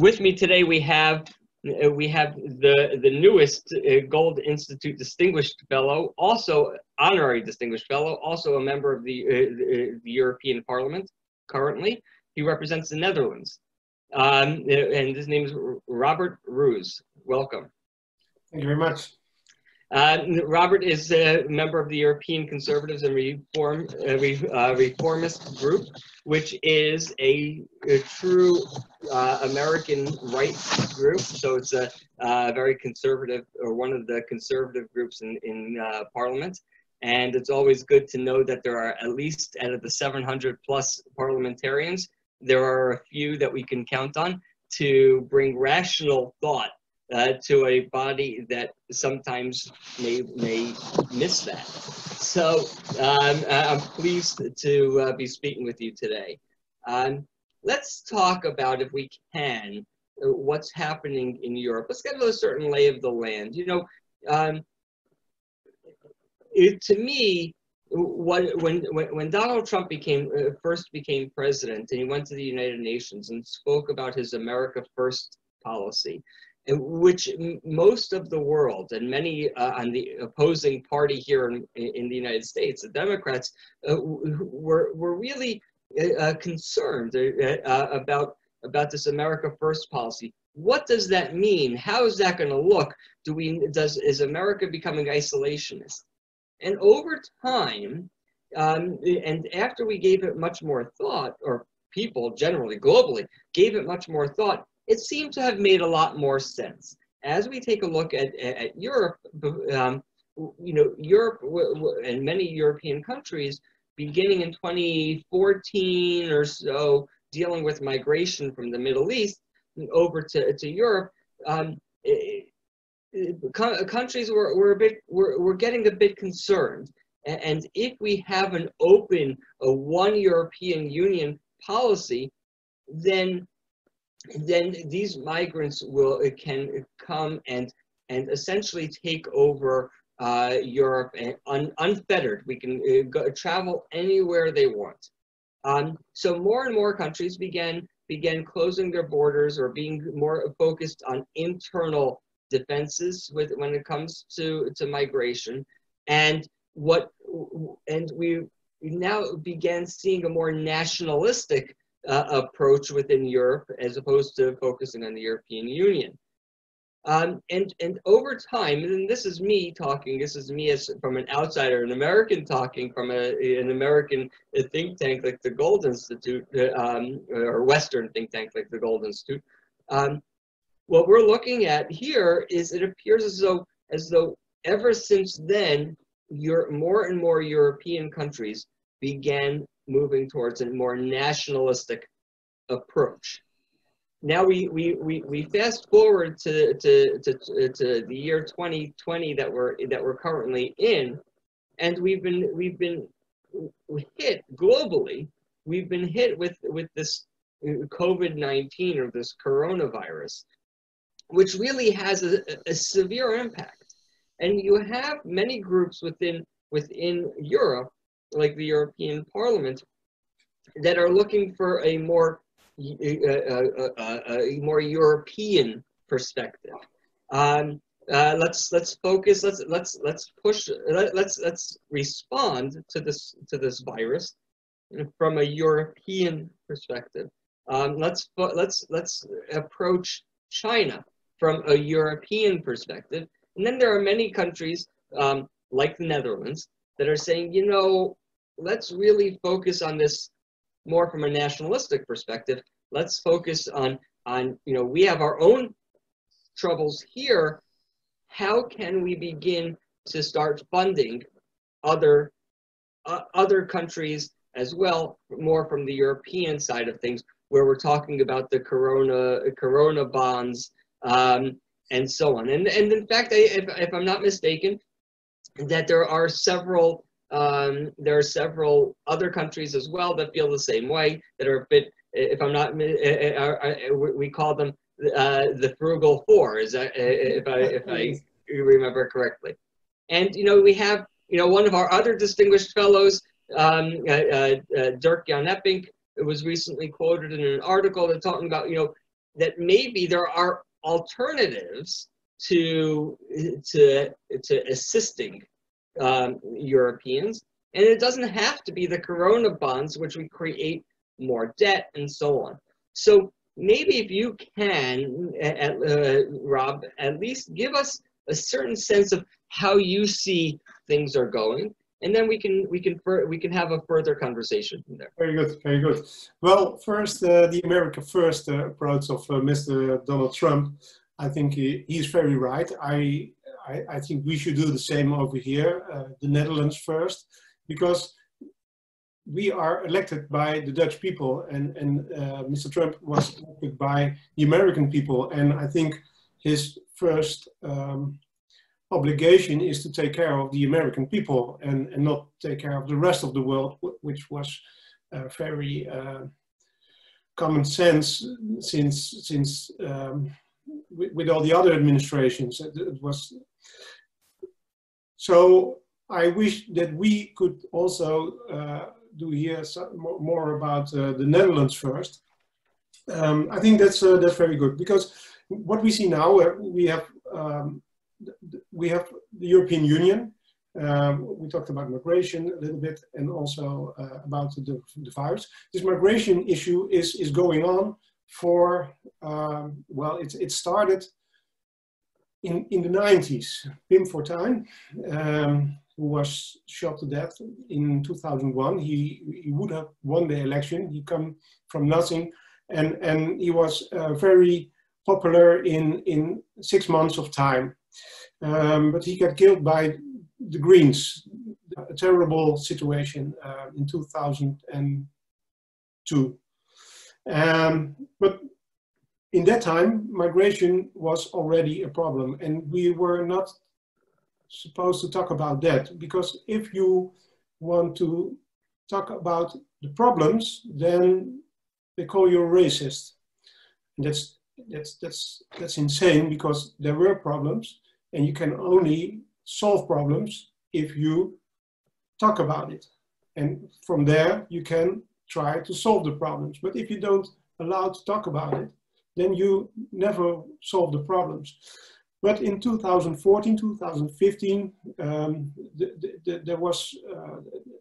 With me today we have the newest Gold Institute Distinguished Fellow, also honorary Distinguished Fellow, also a member of the European Parliament. Currently, he represents the Netherlands, and his name is Robert Roos. Welcome. Thank you very much. Robert is a member of the European Conservatives and Reformist Group, which is a true American right group. So it's a very conservative, or one of the conservative groups in Parliament. And it's always good to know that there are, at least out of the 700 plus parliamentarians, there are a few that we can count on to bring rational thought to a body that sometimes may miss that. So I'm pleased to be speaking with you today. Let's talk about, if we can, what's happening in Europe. Let's get a certain lay of the land. You know, to me, when Donald Trump first became president, and he went to the United Nations and spoke about his America First policy, which most of the world and many on the opposing party here in the United States, the Democrats, were really concerned about this America First policy. What does that mean? How is that going to look? Is America becoming isolationist? And over time, and after we gave it much more thought, or people generally globally gave it much more thought, it seemed to have made a lot more sense. As we take a look at Europe, you know, Europe and many European countries, beginning in 2014 or so, dealing with migration from the Middle East over to Europe, countries were getting a bit concerned. And if we have a one European Union policy, then these migrants can come and essentially take over Europe unfettered. We can travel anywhere they want. So more and more countries began closing their borders or being more focused on internal defenses when it comes to migration, and we now began seeing a more nationalistic approach within Europe, as opposed to focusing on the European Union. And over time, and this is me talking, this is me as from an outsider, an American talking from an American think tank like the Gold Institute, or Western think tank like the Gold Institute. What we're looking at here is, it appears as though ever since then, more and more European countries began moving towards a more nationalistic approach. Now we fast forward to the year 2020 that we're currently in, and we've been hit globally. We've been hit with this COVID-19, or this coronavirus, which really has a severe impact. And you have many groups within Europe, like the European Parliament, that are looking for a more European perspective. Let's focus. Let's push. Let's respond to this virus from a European perspective. Let's approach China from a European perspective. And then there are many countries like the Netherlands that are saying, you know, let's really focus on this more from a nationalistic perspective. Let's focus on you know, we have our own troubles here. How can we begin to start funding other countries as well, more from the European side of things, where we're talking about the corona bonds, and so on. And in fact, if I'm not mistaken, that there are several other countries as well that feel the same way, that are a bit, if I'm not, we call them the frugal four, is that, if I remember correctly. And you know, we have, you know, one of our other distinguished fellows, Dirk Jan Epping, was recently quoted in an article that talking about, you know, that maybe there are alternatives to assisting Europeans, and it doesn't have to be the Corona bonds, which would create more debt and so on. So maybe if you can, Rob, at least give us a certain sense of how you see things are going, and then we can have a further conversation from there. Very good, very good. Well, first, the America First approach of Mr. Donald Trump, I think he's very right. I think we should do the same over here, the Netherlands first, because we are elected by the Dutch people, and Mr. Trump was elected by the American people, and I think his first obligation is to take care of the American people and not take care of the rest of the world, which was very common sense since with all the other administrations. It was so. I wish that we could also do here more about the Netherlands first. I think that's very good, because what we see now, we have the European Union. We talked about migration a little bit, and also about the virus. This migration issue is going on for well, it started in the 90s. Pim Fortuyn, who was shot to death in 2001. He would have won the election. He come from nothing, and he was very popular in 6 months of time. But he got killed by the Greens. A terrible situation in 2002. But in that time, migration was already a problem, and we were not supposed to talk about that, because if you want to talk about the problems, then they call you a racist. And that's insane, because there were problems, and you can only solve problems if you talk about it. And from there, you can try to solve the problems. But if you don't allow to talk about it, then you never solve the problems. But in 2014, 2015, there was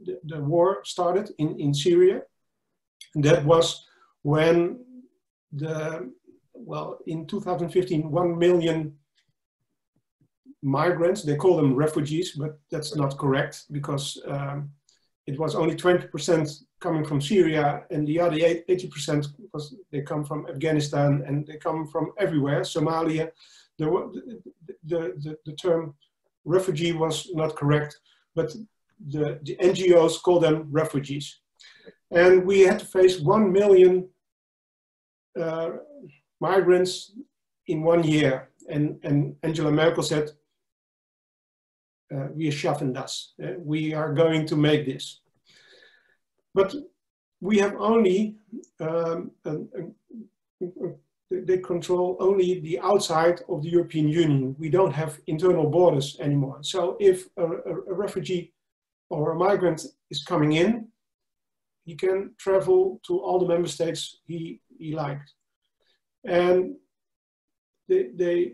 the war started in Syria. And that was when in 2015, 1 million migrants, they call them refugees, but that's not correct, because it was only 20% coming from Syria, and the other 80% because they come from Afghanistan, and they come from everywhere, Somalia. The term refugee was not correct, but the NGOs call them refugees. And we had to face 1 million migrants in 1 year. And Angela Merkel said, we are schaffen das. We are going to make this. But we have only they control only the outside of the European Union. We don't have internal borders anymore. So if a refugee or a migrant is coming in, he can travel to all the member states he liked. And they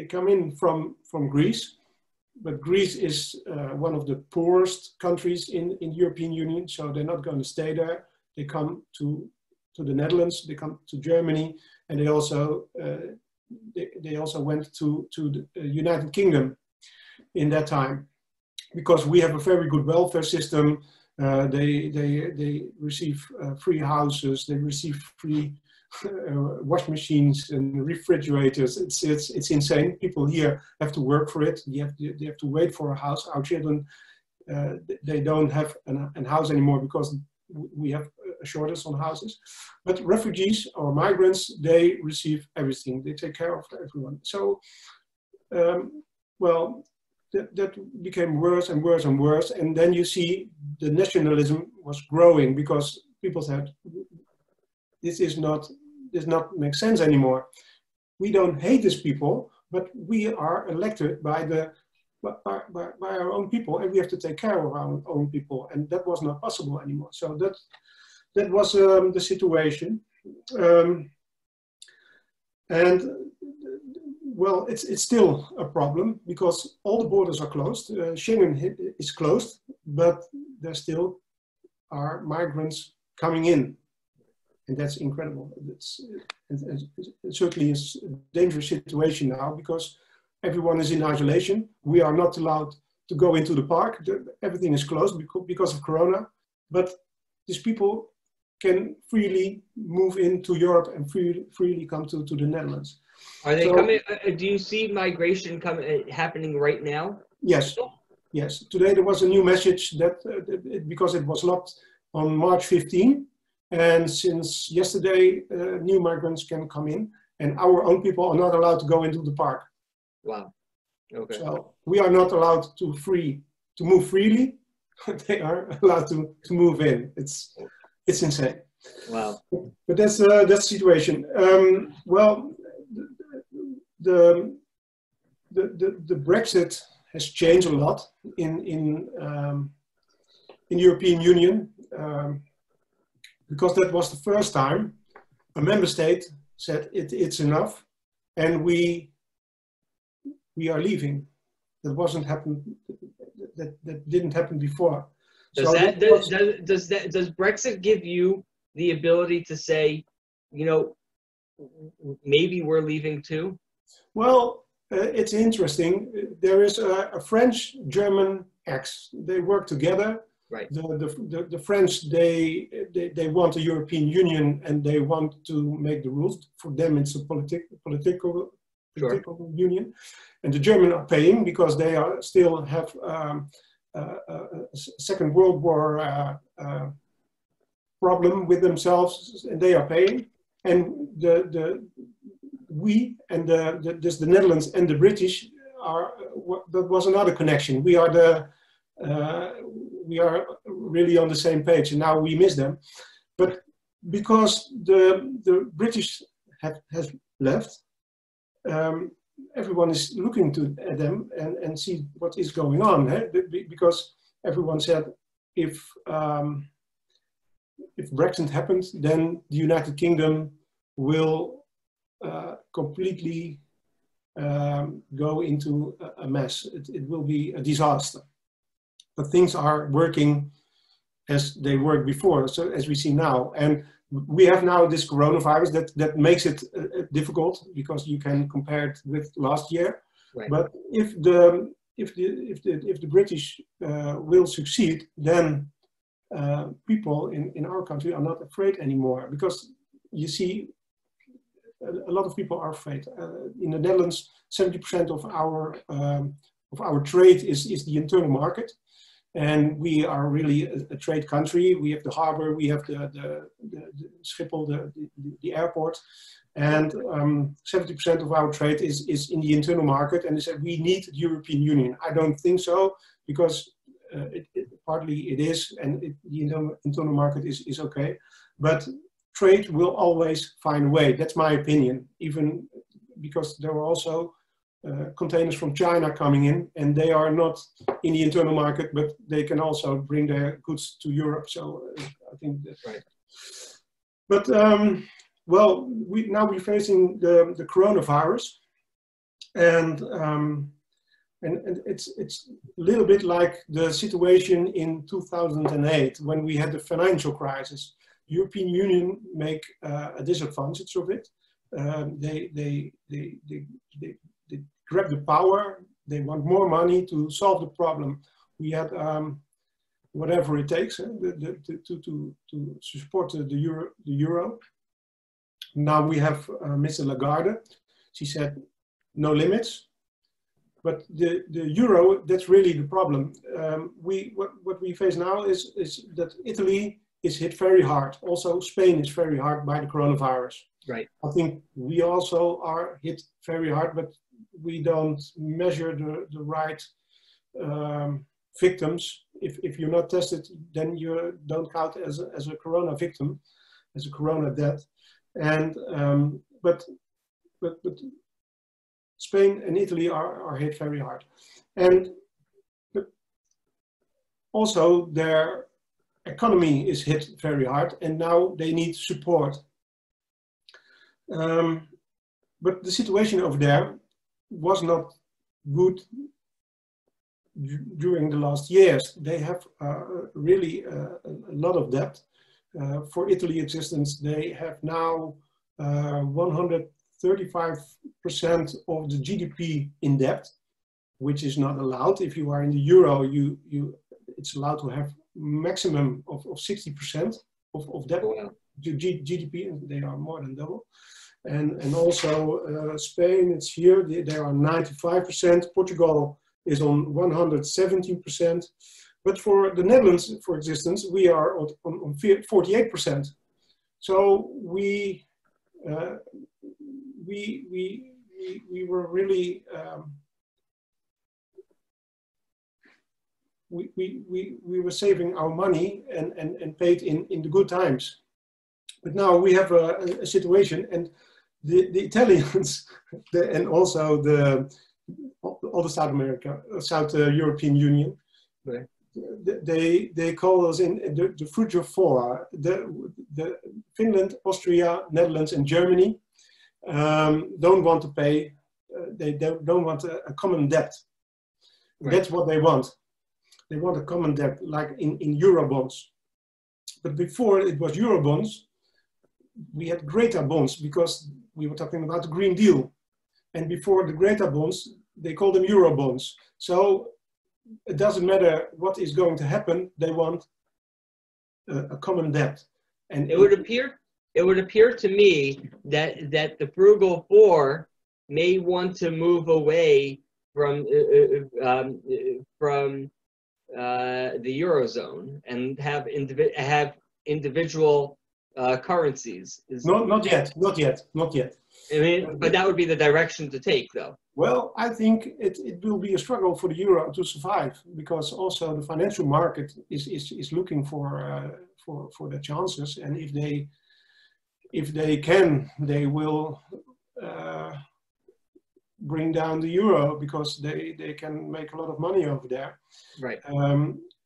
come in from Greece, but Greece is one of the poorest countries in the European Union, so they're not going to stay there. They come to the Netherlands, they come to Germany, and they also went to the United Kingdom in that time, because we have a very good welfare system. They receive free houses, they receive free wash machines and refrigerators. It's insane. People here have to work for it. They have to wait for a house. Our children, they don't have a house anymore because we have a shortage on houses. But refugees or migrants, they receive everything. They take care of everyone. So, well, that became worse and worse and worse. And then you see the nationalism was growing, because people said, this does not make sense anymore. We don't hate these people, but we are elected by our own people, and we have to take care of our own people, and that was not possible anymore. So that was the situation. And well, it's still a problem because all the borders are closed. Schengen is closed, but there still are migrants coming in. And that's incredible. It certainly is a dangerous situation now because everyone is in isolation. We are not allowed to go into the park. Everything is closed because of Corona. But these people can freely move into Europe and freely come to the Netherlands. Are they coming? Do you see migration happening right now? Yes. Yes. Today there was a new message that because it was locked on March 15, and since yesterday, new migrants can come in, and our own people are not allowed to go into the park. Wow. Okay. So we are not allowed to move freely. They are allowed to move in. It's insane. Wow. But that's the situation. Well, the Brexit has changed a lot in European Union. Because that was the first time a member state said it's enough, and we are leaving. That wasn't happened. That didn't happen before. Does Brexit give you the ability to say, you know, maybe we're leaving too? Well, it's interesting. There is a French-German ex. They work together. Right. The French, they want a European Union and they want to make the rules. For them, it's a political union. And the Germans are paying because they still have a Second World War problem with themselves, and they are paying. And we and the Netherlands and the British are, that was another connection. We are really on the same page, and now we miss them. But because the British has left, everyone is looking at them and see what is going on. Because everyone said if Brexit happens, then the United Kingdom will completely go into a mess. It will be a disaster. But things are working as they worked before, so as we see now. And we have now this coronavirus that makes it difficult because you can compare it with last year. Right. But if the British will succeed, then people in our country are not afraid anymore, because you see a lot of people are afraid. In the Netherlands, 70% of our trade is the internal market. And we are really a trade country. We have the harbor, we have the Schiphol, the airport, and 70% of our trade is in the internal market. And they said we need the European Union. I don't think so, because partly it is, and the internal market is okay. But trade will always find a way. That's my opinion, even because there are also containers from China coming in, and they are not in the internal market, but they can also bring their goods to Europe. So I think that's right. But well, we're facing the coronavirus, and it's a little bit like the situation in 2008 when we had the financial crisis. The European Union make a disadvantage of it. They grab the power, they want more money to solve the problem. We had whatever it takes to support the euro. Now we have Mr. Lagarde. She said no limits, but the euro, that's really the problem. What we face now is that Italy is hit very hard. Also Spain is very hard by the coronavirus. Right. I think we also are hit very hard, but we don't measure the right victims. If you're not tested, then you don't count as a corona victim, as a corona death. And but Spain and Italy are hit very hard, and also their economy is hit very hard, and now they need support. but the situation over there was not good during the last years. They have really a lot of debt. For Italy existence, they have now 135% of the GDP in debt, which is not allowed. If you are in the euro, it's allowed to have maximum of 60% of debt to GDP, and they are more than double. And also Spain, it's here, they are 95%. Portugal is on 117%. But for the Netherlands, for existence, we are on 48%. So we were really we were saving our money and paid in the good times. But now we have a situation, and the Italians and also all the South European Union, right. They call us in the Frugal Four, the Finland, Austria, Netherlands, and Germany don't want to pay. They don't want a common debt. Right. That's what they want. They want a common debt, like in Eurobonds. But before it was Eurobonds, we had Greta bonds because we were talking about the Green Deal. And before the Greta bonds, they called them Eurobonds. So it doesn't matter what is going to happen, they want a common debt. And it would appear to me that the Frugal Four may want to move away from the Eurozone and have individual currencies. Not yet. I mean, but that would be the direction to take, though. Well, I think it will be a struggle for the euro to survive, because also the financial market is looking for the chances, and if they can, they will bring down the euro because they can make a lot of money over there. Right.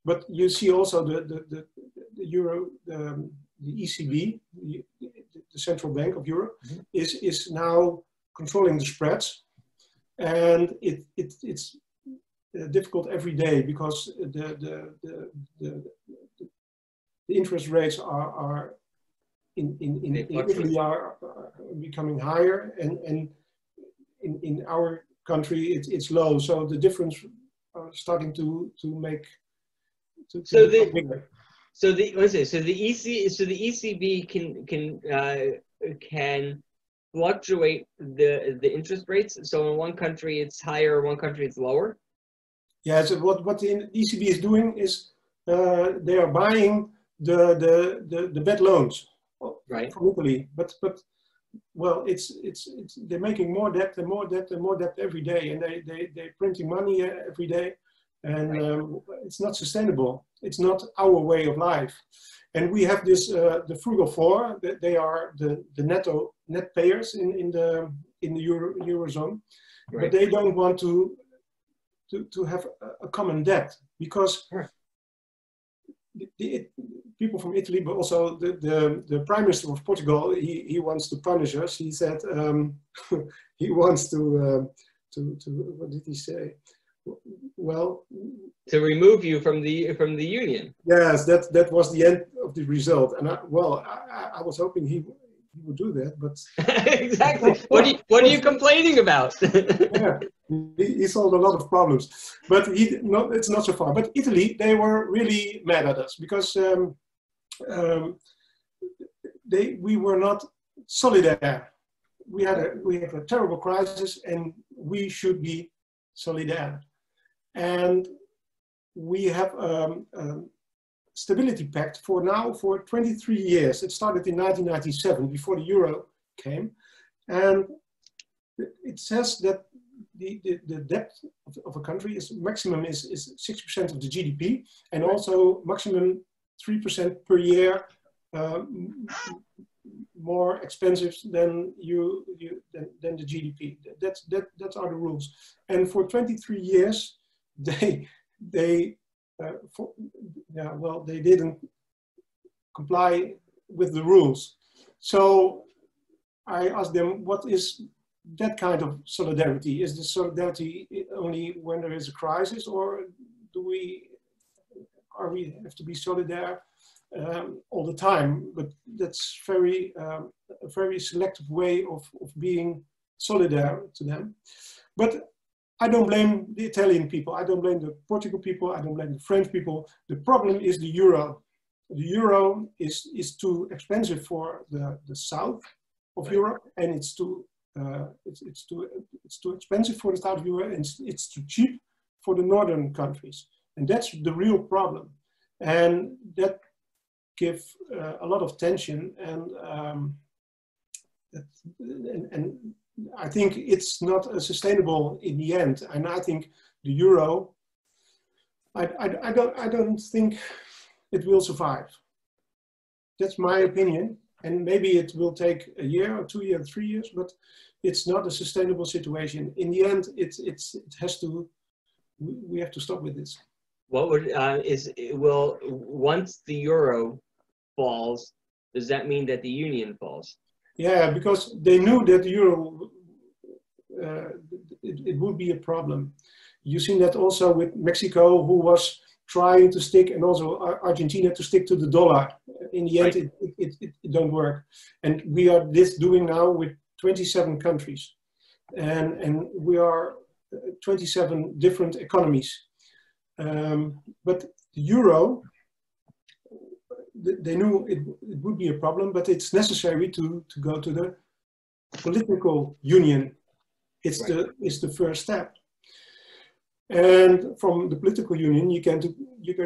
But you see also the euro, the ECB, the central bank of Europe, mm-hmm. is now controlling the spreads, and it's difficult every day because the interest rates are in Italy are becoming higher, and in our country it's low, so the difference are starting to make bigger. So the ECB can fluctuate the interest rates. So in one country it's higher, one country it's lower. Yeah. So what the ECB is doing is they are buying the bad loans, right, from Italy. But well, it's they're making more debt and more debt and more debt every day, and they're printing money every day. And right. It's not sustainable. It's not our way of life. And we have this the Frugal Four. They are the net payers in the Eurozone, right. But they don't want to have a common debt, because right. the people from Italy, but also the Prime Minister of Portugal, he wants to punish us. He said he wants to what did he say? Well, to remove you from the union. Yes, that was the end of the result, and I was hoping he would do that, but exactly. What are you complaining about? Yeah, he solved a lot of problems, but it's not so far. But Italy, they were really mad at us because we were not solidaire. We have a terrible crisis, and we should be solidaire. And we have a stability pact for 23 years. It started in 1997, before the euro came. And it says that the debt of a country is maximum is 6% of the GDP, and also maximum 3% per year more expensive than the GDP. That's are the rules. And for 23 years, they didn't comply with the rules. So I asked them, what is that kind of solidarity? Is the solidarity only when there is a crisis, or are we have to be solidaire all the time? But that's a very selective way of being solidaire to them. But I don't blame the Italian people. I don't blame the Portugal people. I don't blame the French people. The problem is the euro. The euro is too expensive for the south of Europe, and it's too expensive for the south of Europe, and it's too cheap for the northern countries. And that's the real problem. And that gives a lot of tension, and I think it's not sustainable in the end. And I think the euro, I don't think it will survive. That's my opinion. And maybe it will take a year or 2 years, 3 years, but it's not a sustainable situation. In the end, it has to, we have to stop with this. What would, once the euro falls, does that mean that the union falls? Yeah, because they knew that the euro, it would be a problem. You've seen that also with Mexico, who was trying to stick, and also Argentina, to stick to the dollar. In the end, it don't work. And we are doing now with 27 countries. And we are 27 different economies. But the euro, they knew it would be a problem, but it's necessary to go to the political union. It's the first step. And from the political union, you can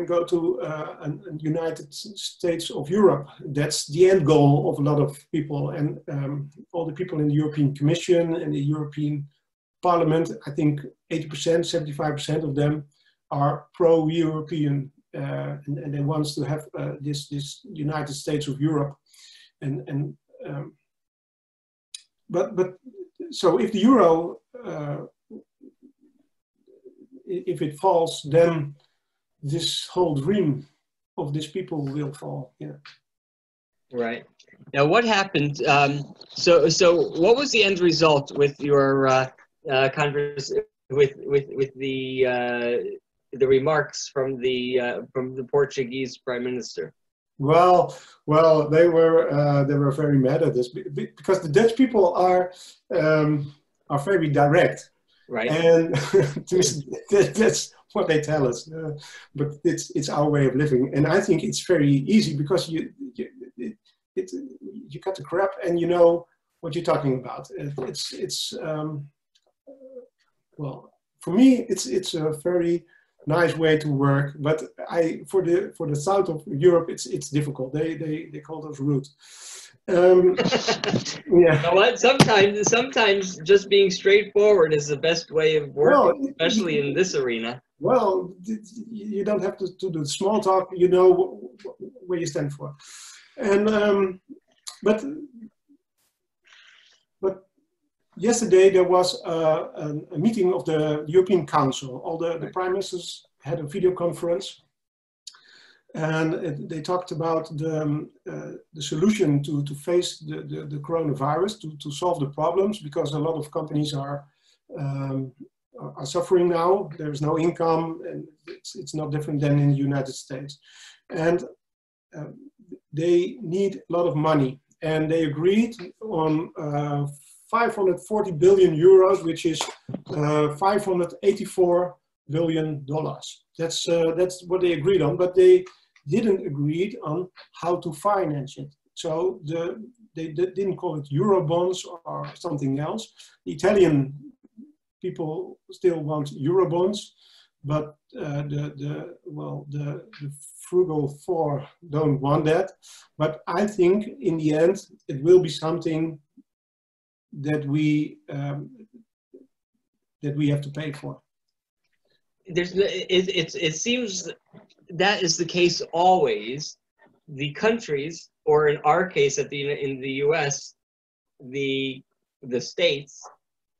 go to a United States of Europe. That's the end goal of a lot of people, and all the people in the European Commission and the European Parliament. I think 80%, 75% of them are pro-European, and they want to have this United States of Europe. But so if the euro, if it falls, then this whole dream of these people will fall. Yeah. Right. Now, what happened? So what was the end result with your converse with the remarks from the Portuguese Prime Minister? Well, they were very mad at this because the Dutch people are very direct. Right. And that's what they tell us. But it's our way of living, and I think it's very easy because you cut the crap and you know what you're talking about. Well, for me, it's a very nice way to work. But for the south of Europe, it's difficult. They call us rude. Yeah. You know what? Sometimes just being straightforward is the best way of working, especially in this arena. Well, you don't have to do small talk. You know where you stand for. And but yesterday there was a meeting of the European Council. All the prime ministers had a video conference. And they talked about the solution to face the coronavirus, to solve the problems, because a lot of companies are suffering now. There's no income, and it's not different than in the United States. And they need a lot of money. And they agreed on 540 billion euros, which is $584 billion. That's what they agreed on, but they didn't agree on how to finance it. So they didn't call it Eurobonds or something else. The Italian people still want Eurobonds, but the frugal four don't want that. But I think in the end it will be something that we have to pay for. It seems that is the case always. The countries, or in our case in the U.S., the states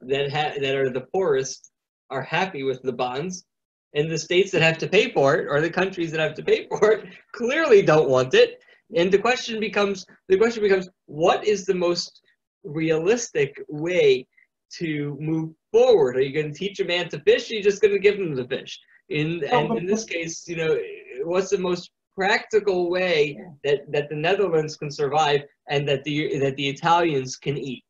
that are the poorest are happy with the bonds, and the states that have to pay for it, or the countries that have to pay for it, clearly don't want it. And the question becomes, what is the most realistic way to move forward? Are you going to teach a man to fish? Or are you just going to give him the fish? And in this case, you know, what's the most practical way that the Netherlands can survive and that the Italians can eat?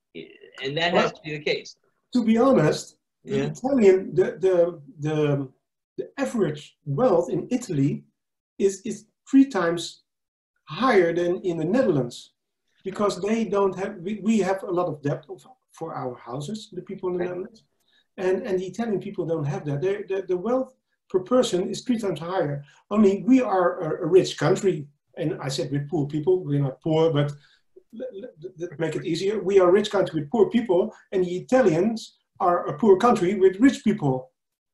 And that has to be the case. To be honest, Yeah. the average wealth in Italy is 3 times higher than in the Netherlands, because they don't have, we have a lot of debt for our houses, the people in the Netherlands, and the Italian people don't have that. The wealth per person is 3 times higher. Only we are a rich country, and I said with poor people, we're not poor, but let's make it easier. We are a rich country with poor people, and the Italians are a poor country with rich people.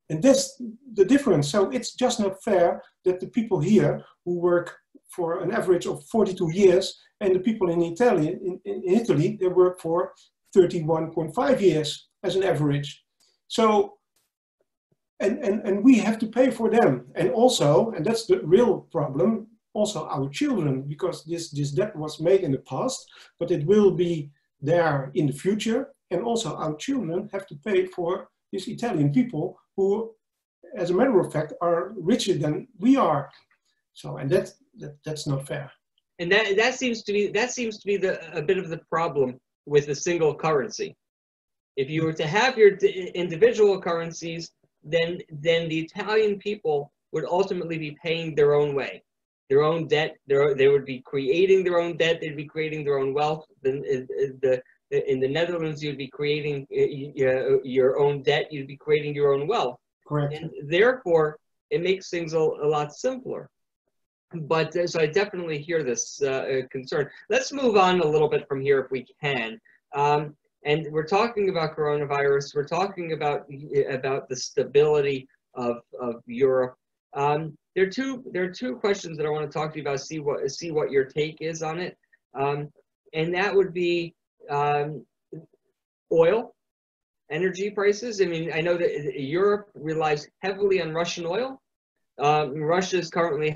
And that's the difference. So it's just not fair that the people here who work for an average of 42 years and the people in Italy, they work for 31.5 years as an average. So, and we have to pay for them. And also, and that's the real problem, also our children, because this debt was made in the past, but it will be there in the future. And also our children have to pay for these Italian people who, as a matter of fact, are richer than we are. So, and that's not fair. And that seems to be a bit of the problem with the single currency. If you were to have your individual currencies, then the Italian people would ultimately be paying their own way, their own debt. They would be creating their own debt. They'd be creating their own wealth. Then in the Netherlands, you'd be creating your own debt. You'd be creating your own wealth. Correct. And therefore, it makes things a lot simpler. But so I definitely hear this concern. Let's move on a little bit from here if we can. And we're talking about coronavirus. We're talking about the stability of Europe. There are two questions that I want to talk to you about. See what your take is on it. And that would be oil, energy prices. I mean, I know that Europe relies heavily on Russian oil. Russia is currently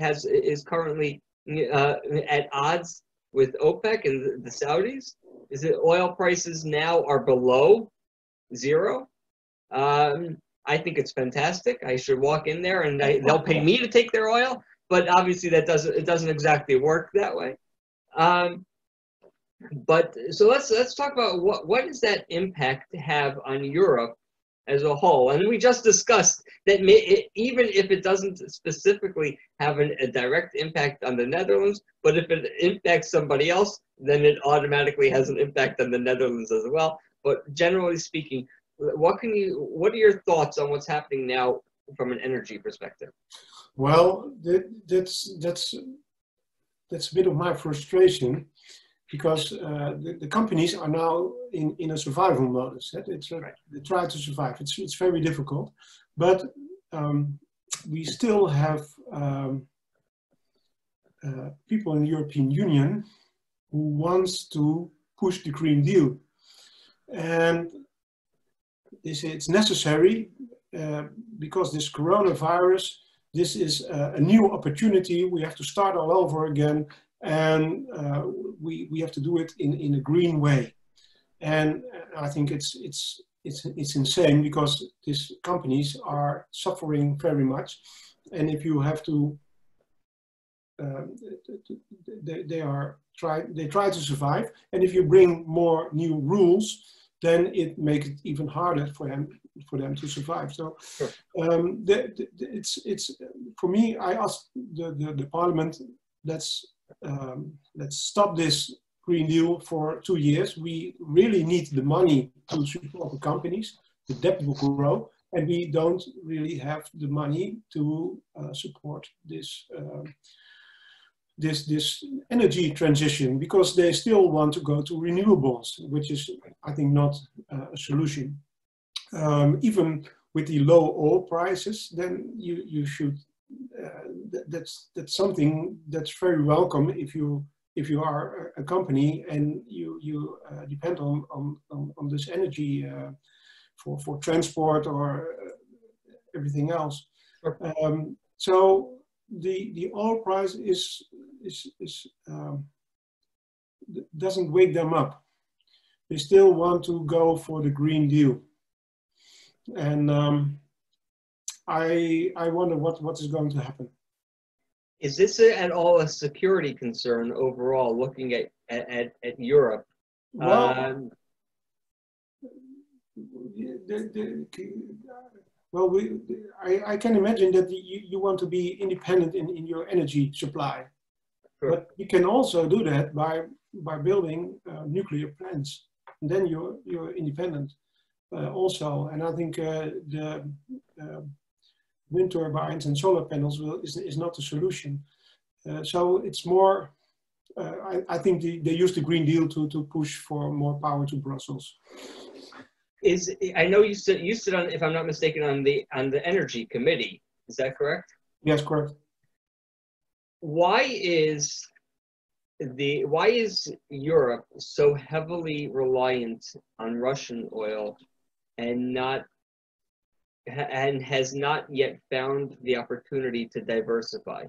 at odds with OPEC and the Saudis. Is it oil prices now are below zero? I think it's fantastic. I should walk in there and they'll pay me to take their oil, but obviously it doesn't exactly work that way. But so let's talk about what does that impact have on Europe as a whole. And we just discussed that even if it doesn't specifically have a direct impact on the Netherlands, but if it impacts somebody else, then it automatically has an impact on the Netherlands as well. But generally speaking, what are your thoughts on what's happening now from an energy perspective? Well, that's a bit of my frustration, because the companies are now in a survival mode. They try to survive. It's very difficult, but we still have people in the European Union who wants to push the Green Deal, and they say it's necessary because this coronavirus. This is a new opportunity. We have to start all over again. And we have to do it in a green way, and I think it's insane, because these companies are suffering very much, and if you have to, they try to survive, and if you bring more new rules, then it makes it even harder for them to survive. So sure. It's for me. I asked the Parliament, let's stop this Green Deal for 2 years. We really need the money to support the companies. The debt will grow, and we don't really have the money to support this energy transition, because they still want to go to renewables, which is, I think, not a solution. Even with the low oil prices, then you should. That's something that's very welcome if you are a company and you depend on this energy for transport or everything else. So the oil price doesn't wake them up. they still want to go for the Green Deal. And I wonder what is going to happen. Is this at all a security concern overall, looking at Europe? Well, I can imagine that you want to be independent in your energy supply. Sure. But you can also do that by building nuclear plants. And then you're independent also. And I think the wind turbines and solar panels is not the solution. So it's more, I think they use the Green Deal to push for more power to Brussels. I know you sit on, if I'm not mistaken, on the Energy Committee. Is that correct? Yes, correct. Why is Europe so heavily reliant on Russian oil and has not yet found the opportunity to diversify?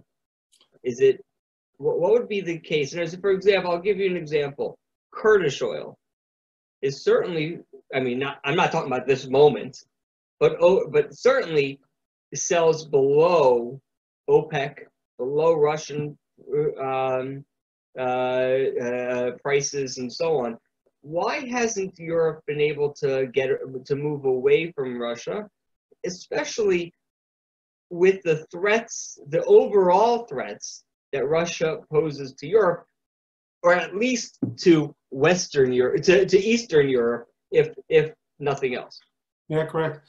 What would be the case? And for example, I'll give you an example. Kurdish oil is certainly, I'm not talking about this moment, but certainly sells below OPEC, below Russian prices and so on. Why hasn't Europe been able to move away from Russia, especially with the threats, the overall threats that Russia poses to Europe, or at least to Western Europe, to Eastern Europe, if nothing else? Yeah, correct.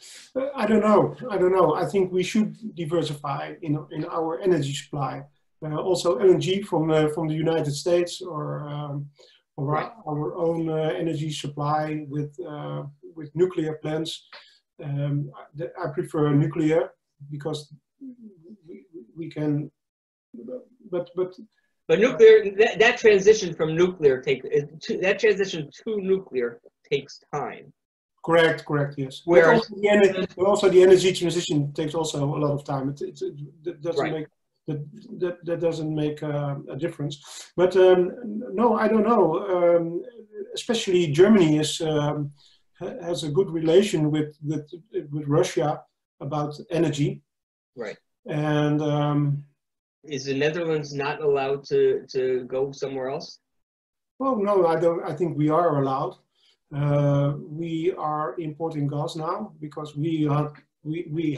I don't know. I think we should diversify in our energy supply. Also LNG from the United States, or right. Our own energy supply with nuclear plants. I prefer nuclear because we can, but nuclear, that transition from nuclear that transition to nuclear takes time. Correct, yes. Whereas also the energy transition takes also a lot of time. That doesn't right. make that doesn't make a difference. But no, I don't know. Especially Germany has a good relation with Russia about energy. Right. And is the Netherlands not allowed to go somewhere else? Well, no, I don't. I think we are allowed. We are importing gas now because we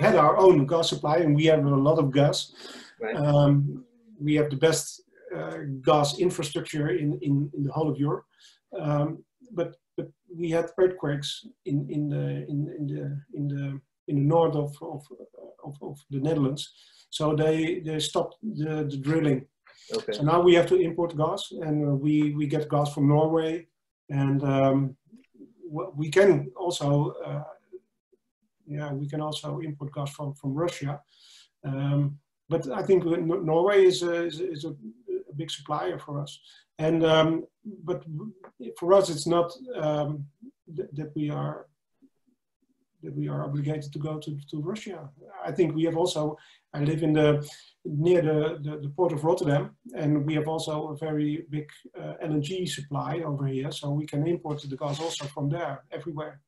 had our own gas supply and we have a lot of gas. Right. We have the best gas infrastructure in the whole of Europe. But we had earthquakes in the north of the Netherlands, so they stopped the drilling. Okay. So now we have to import gas, and we get gas from Norway, and we can also import gas from Russia. But I think Norway is a big supplier for us, and but for us it's not that we are obligated to go to Russia. I think we have also. I live near the port of Rotterdam, and we have also a very big LNG supply over here, so we can import the gas also from there everywhere.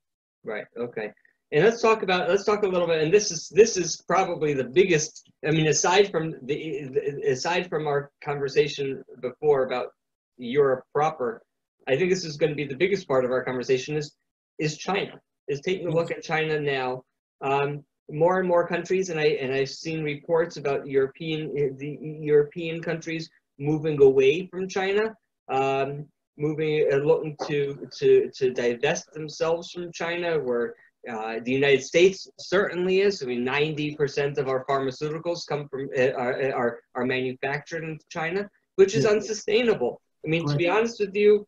Right. Okay. And let's talk a little bit. And this is probably the biggest. I mean, aside from our conversation before about Europe proper, I think this is going to be the biggest part of our conversation is China. Is taking a look at China now. More and more countries, and I've seen reports about the European countries moving away from China, looking to divest themselves from China, where the United States certainly is. I mean, 90% of our pharmaceuticals come from are manufactured in China, which is unsustainable. I mean, to be honest with you,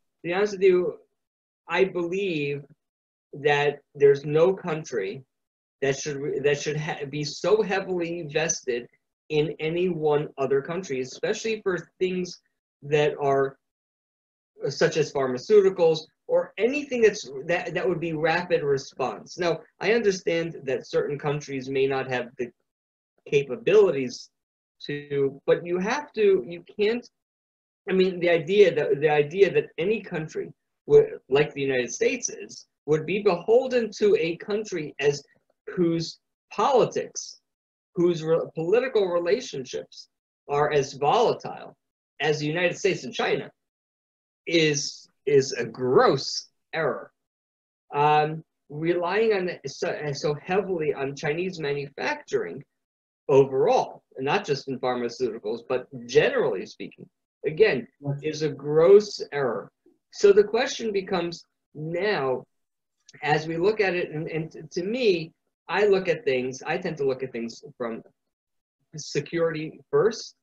I believe that there's no country that should be so heavily vested in any one other country, especially for things that are such as pharmaceuticals or anything that would be rapid response. Now, I understand that certain countries may not have the capabilities to, but you can't. I mean, the idea that any country like the United States is, would be beholden to a country as whose politics, whose political relationships are as volatile as the United States and China, is a gross error. Relying on so heavily on Chinese manufacturing overall, and not just in pharmaceuticals, but generally speaking, again, is a gross error. So the question becomes now, as we look at it, and to me, I tend to look at things from security first,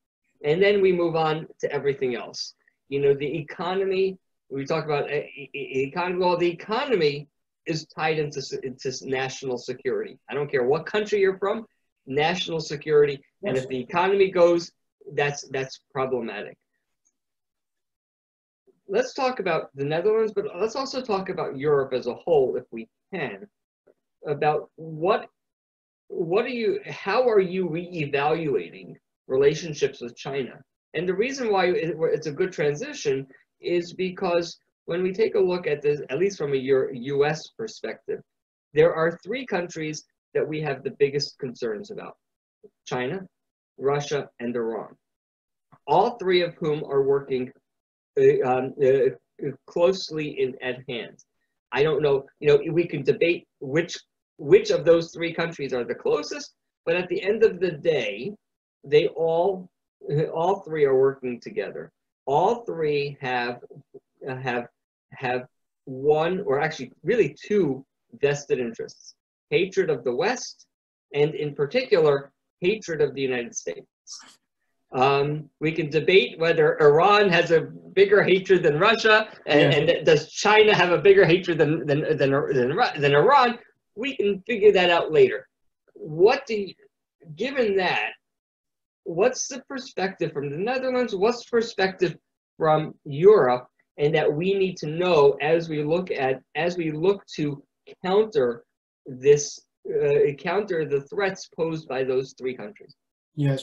and then we move on to everything else. You know, the economy, we talk about economy, well, the economy is tied into national security. I don't care what country you're from, national security, and if the economy goes, that's problematic. Let's talk about the Netherlands, but let's also talk about Europe as a whole, if we can, about how are you reevaluating relationships with China? And the reason why it's a good transition is because when we take a look at this, at least from a US perspective, there are three countries that we have the biggest concerns about: China, Russia, and Iran. All three of whom are working closely at hand. I don't know, we can debate which of those three countries are the closest, but at the end of the day, they all three are working together. All three have one, or actually really two, vested interests: hatred of the West, and in particular, hatred of the United States. We can debate whether Iran has a bigger hatred than Russia, and does China have a bigger hatred than Iran? We can figure that out later. Given that, what's the perspective from the Netherlands? What's the perspective from Europe? And that we need to know as we look to counter the threats posed by those three countries. Yes.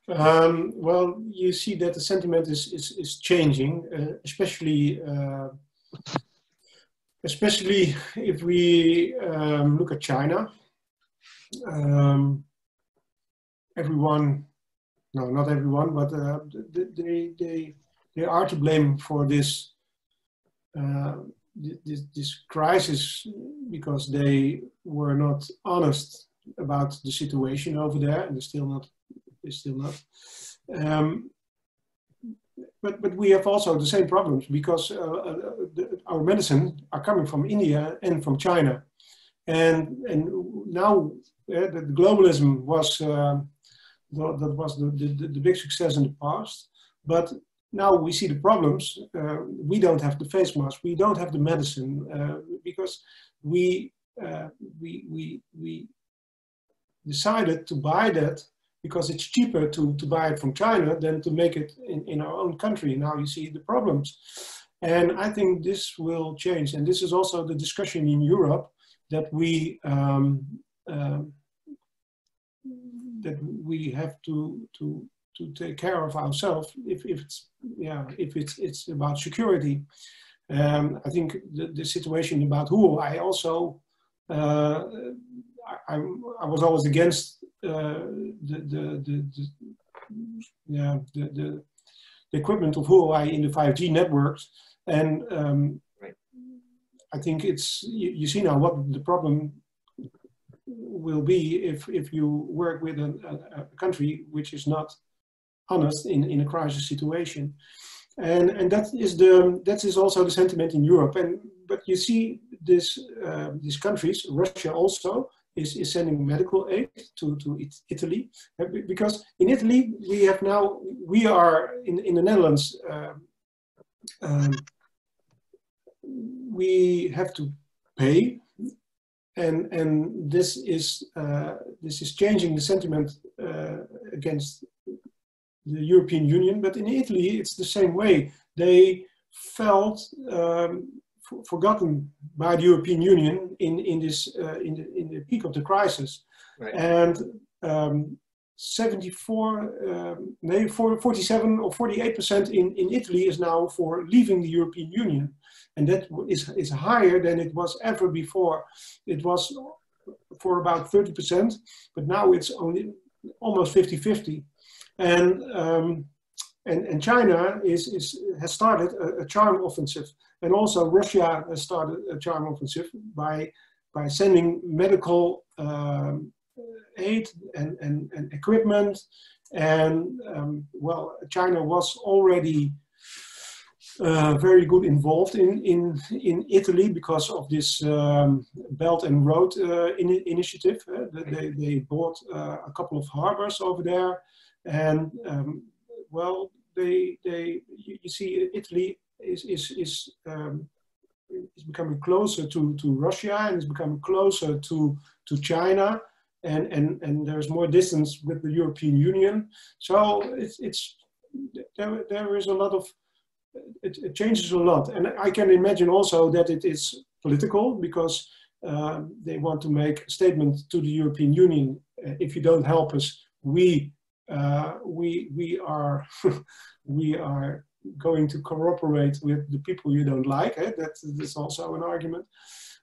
Well, you see that the sentiment is changing, especially if we look at China. Everyone, no, not everyone, but they are to blame for this crisis, because they were not honest about the situation over there, and they're still not. But we have also the same problems, because our medicine are coming from India and from China, and now the globalism was the big success in the past, but now we see the problems. We don't have the face mask, we don't have the medicine, because we decided to buy that because it's cheaper to buy it from China than to make it in our own country. Now you see the problems. And I think this will change. And this is also the discussion in Europe, that we have to take care of ourselves if it's about security. I think the situation about Huawei also, I was always against the equipment of Huawei in the 5G networks, and right. I think you see now what the problem will be if you work with a country which is not honest in a crisis situation, and that is also the sentiment in Europe. But you see these countries, Russia also is sending medical aid to Italy, because in Italy we are in the Netherlands, we have to pay, and this is changing the sentiment against the European Union. But in Italy it's the same way. They felt forgotten by the European Union in the peak of the crisis, right. and 47 or 48% in Italy is now for leaving the European Union. And that is higher than it was ever before. It was for about 30%, but now it's only almost 50-50. And China has started a charm offensive. And also Russia has started a charm offensive by sending medical aid and equipment. And well, China was already very good involved in Italy because of this Belt and Road initiative. They bought a couple of harbors over there, and well, you see, Italy is becoming closer to Russia, and is becoming closer to China, and there's more distance with the European Union. So there is a lot of, it changes a lot, and I can imagine also that it is political, because they want to make a statement to the European Union: if you don't help us, we are we are going to cooperate with the people you don't like. That's also an argument.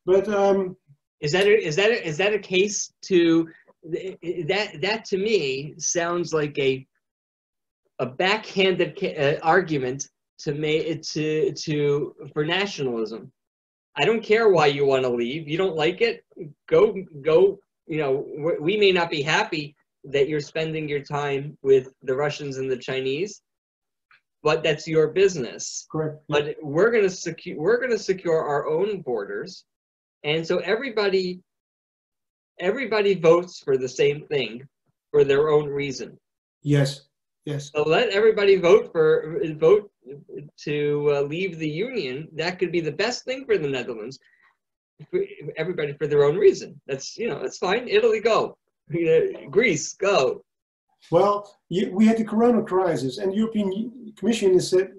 But is that a case to that to me sounds like a backhanded argument for nationalism. I don't care why you want to leave. You don't like it, go. You know, we may not be happy that you're spending your time with the Russians and the Chinese, but that's your business. Correct. But we're going to secure our own borders, and so everybody votes for the same thing for their own reason. Yes. Yes. So let everybody vote to leave the Union. That could be the best thing for the Netherlands. For everybody for their own reason. That's that's fine. Italy, go. Greece, go. Well, we had the Corona crisis, and the European Commission has said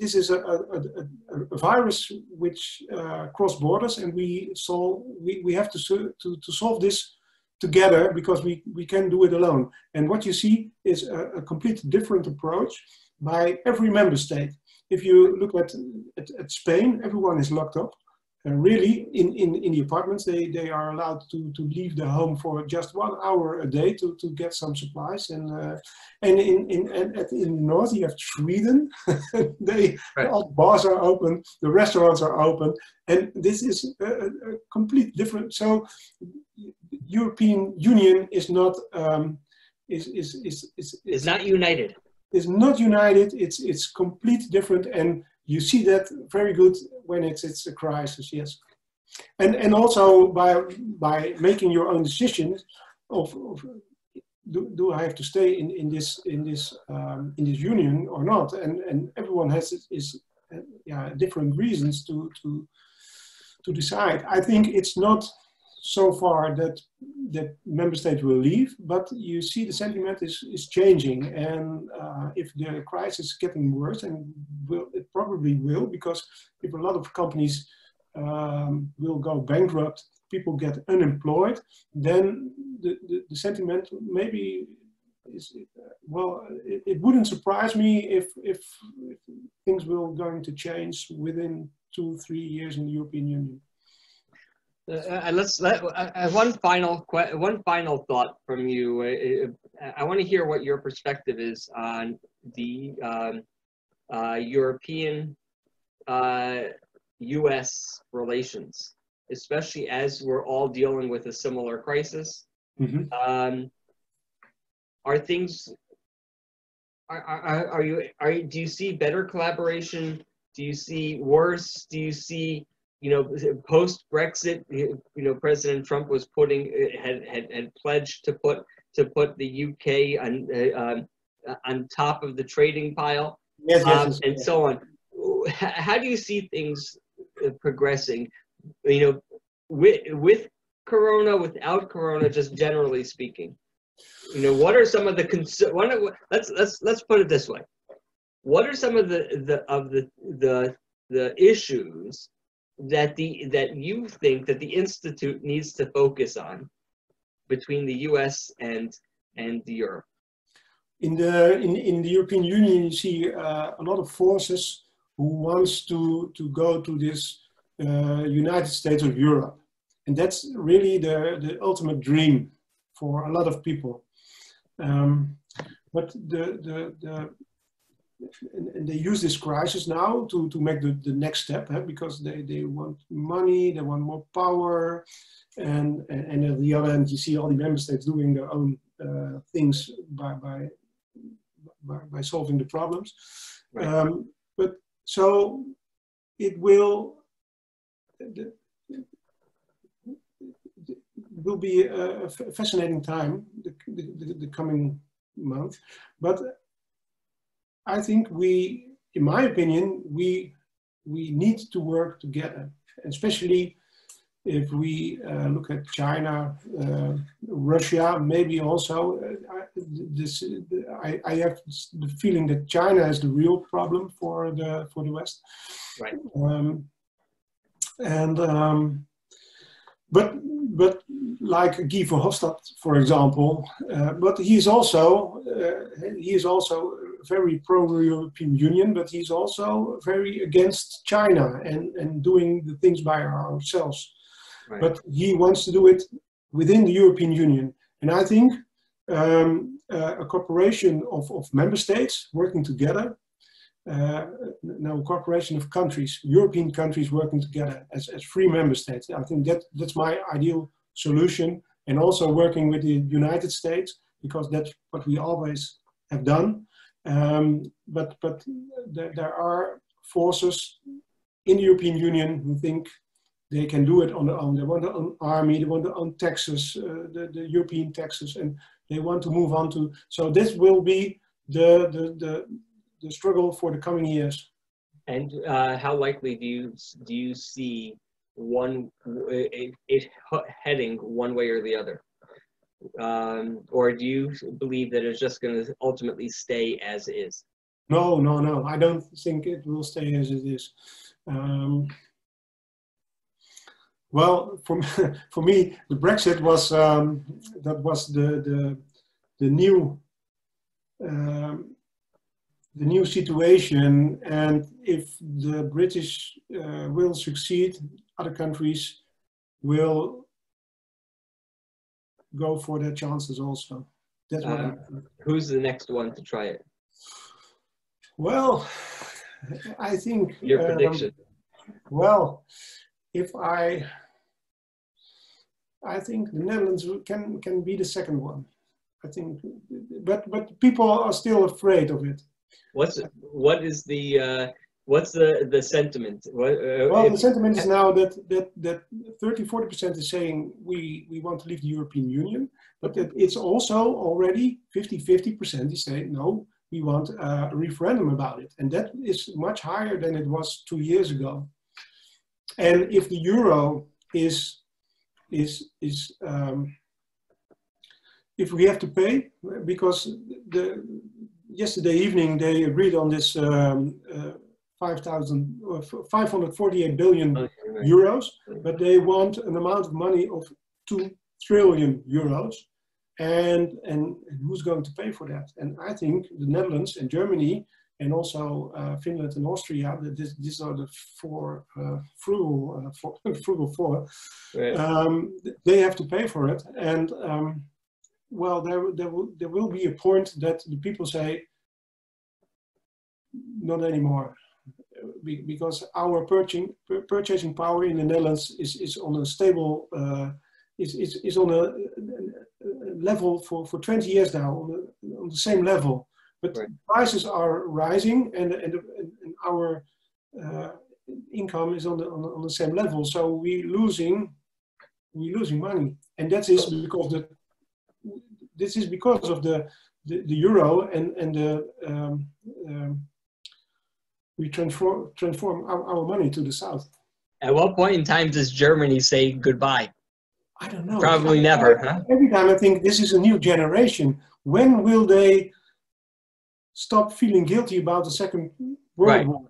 this is a virus which cross borders, and we have to solve this together, because we can't do it alone. And what you see is a complete different approach by every member state. If you look at Spain, everyone is locked up. Really, in the apartments, they are allowed to leave the home for just 1 hour a day to get some supplies. And in the north, you have Sweden. Right. All the bars are open, the restaurants are open, and this is a complete different. So, European Union is not is not united. It's not united. It's completely different, and you see that very good when it's a crisis. Yes, and also by making your own decisions of do I have to stay in this union or not, and everyone has different reasons to decide. I think it's not so far that member states will leave, but you see the sentiment is changing, and if the crisis is getting worse, and it probably will, because if a lot of companies will go bankrupt, people get unemployed, then the sentiment maybe is, well, it wouldn't surprise me if things will going to change within 2-3 years in the European Union. One final thought from you. I want to hear what your perspective is on the European U.S. relations, especially as we're all dealing with a similar crisis. Mm-hmm. Do you see better collaboration? Do you see worse? Do you see, post Brexit, President Trump was had pledged to put the UK on top of the trading pile, yes, and so on. How do you see things progressing? With Corona, without Corona, just generally speaking. What are some of the let's put it this way. What are some of the issues that you think that the Institute needs to focus on between the U.S. and Europe? in the European Union, you see a lot of forces who wants to go to this United States of Europe, and that's really the ultimate dream for a lot of people. But and they use this crisis now to make the next step, because they want money, they want more power, and at the other end you see all the member states doing their own things by solving the problems. Right. But so it will be a fascinating time, the coming month. But I think in my opinion, we need to work together, especially if we look at China, Russia, maybe also. I have the feeling that China is the real problem for the West. Right. But like Guy Verhofstadt, for example, but he is also very pro-European Union, but he's also very against China and doing the things by ourselves. Right. But he wants to do it within the European Union, and I think a cooperation of member states working together. Now, a cooperation of countries, European countries working together as free member states. I think that's my ideal solution, and also working with the United States, because that's what we always have done. But there are forces in the European Union who think they can do it on their own. They want their own army, they want their own taxes, the European taxes, and they want to move on to. So this will be the struggle for the coming years. And how likely do you see it heading one way or the other? Or do you believe that it's just going to ultimately stay as is? No. I don't think it will stay as it is. Well, for me, the Brexit was the new situation, and if the British will succeed, other countries will go for their chances also. That's what I think. Who's the next one to try it? Well, I think your prediction. Well, I think the Netherlands can be the second one. I think, but people are still afraid of it. What's the sentiment? Well, the sentiment is now that 30-40% is saying we want to leave the European Union, but it's also already 50-50% is saying no, we want a referendum about it, and that is much higher than it was 2 years ago. And if the euro is if we have to pay, because yesterday evening they agreed on this 548 billion euros, but they want an amount of money of 2 trillion euros, and who's going to pay for that? And I think the Netherlands and Germany, and also Finland and Austria, these are the four frugal four. Right. They have to pay for it, and well, there will be a point that the people say not anymore, because our purchasing power in the Netherlands is on a stable is on a level for 20 years now, on the same level. But right. Prices are rising, and our income is on the same level. So we're losing money, and that is because this is because of the euro and we transform our money to the south. At what point in time does Germany say goodbye? I don't know. Probably never, huh? Every time I think this is a new generation. When will they stop feeling guilty about the Second World War?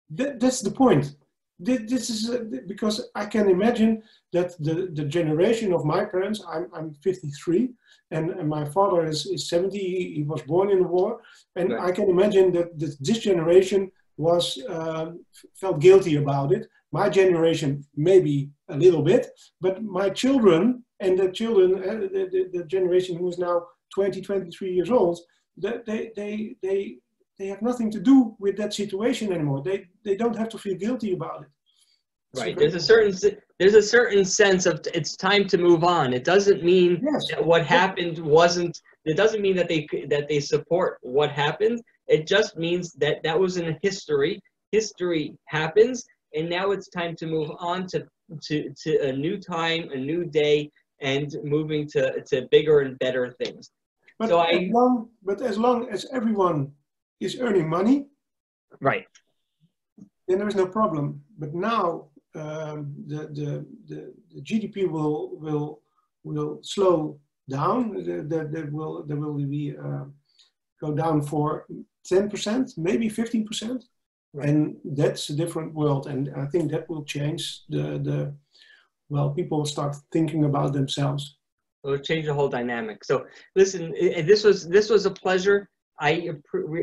That's the point. this is because I can imagine that the generation of my parents, I'm 53, and my father is 70, he was born in the war, and Right. I can imagine that this generation was felt guilty about it. My generation, maybe a little bit, but my children and the children, the generation who is now 20, 23 years old, they have nothing to do with that situation anymore. They don't have to feel guilty about it. Right. There's a certain sense of it's time to move on. It doesn't mean that what happened wasn't. It doesn't mean that they support what happened. It just means that that was in history. History happens, and now it's time to move on to a new time, a new day, and moving to bigger and better things. But, so as long as everyone is earning money, right, then there is no problem. But now the GDP will slow down. There will be go down for 10%, maybe 15%, right. And that's a different world. And I think that will change well, people start thinking about themselves. It will change the whole dynamic. So listen, this was a pleasure. I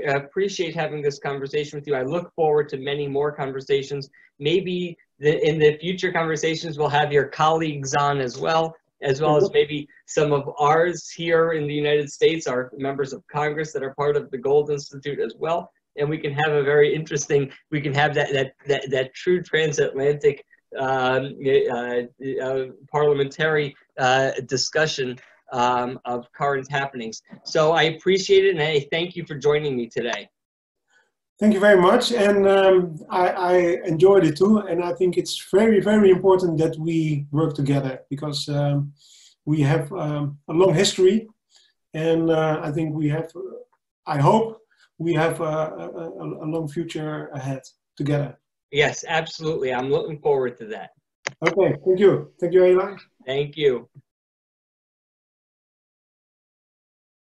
appreciate having this conversation with you. I look forward to many more conversations. Maybe in the future conversations, we'll have your colleagues on as well as maybe some of ours here in the United States, our members of Congress that are part of the Gold Institute as well. And we can have a very interesting, we can have that true transatlantic parliamentary discussion of current happenings. So I appreciate it, and I thank you for joining me today. Thank you very much, and I enjoyed it too, and I think it's very, very important that we work together, because we have a long history, and I think we have, I hope we have a long future ahead together. Yes, absolutely. I'm looking forward to that. Okay, thank you. Thank you, Eli. Thank you.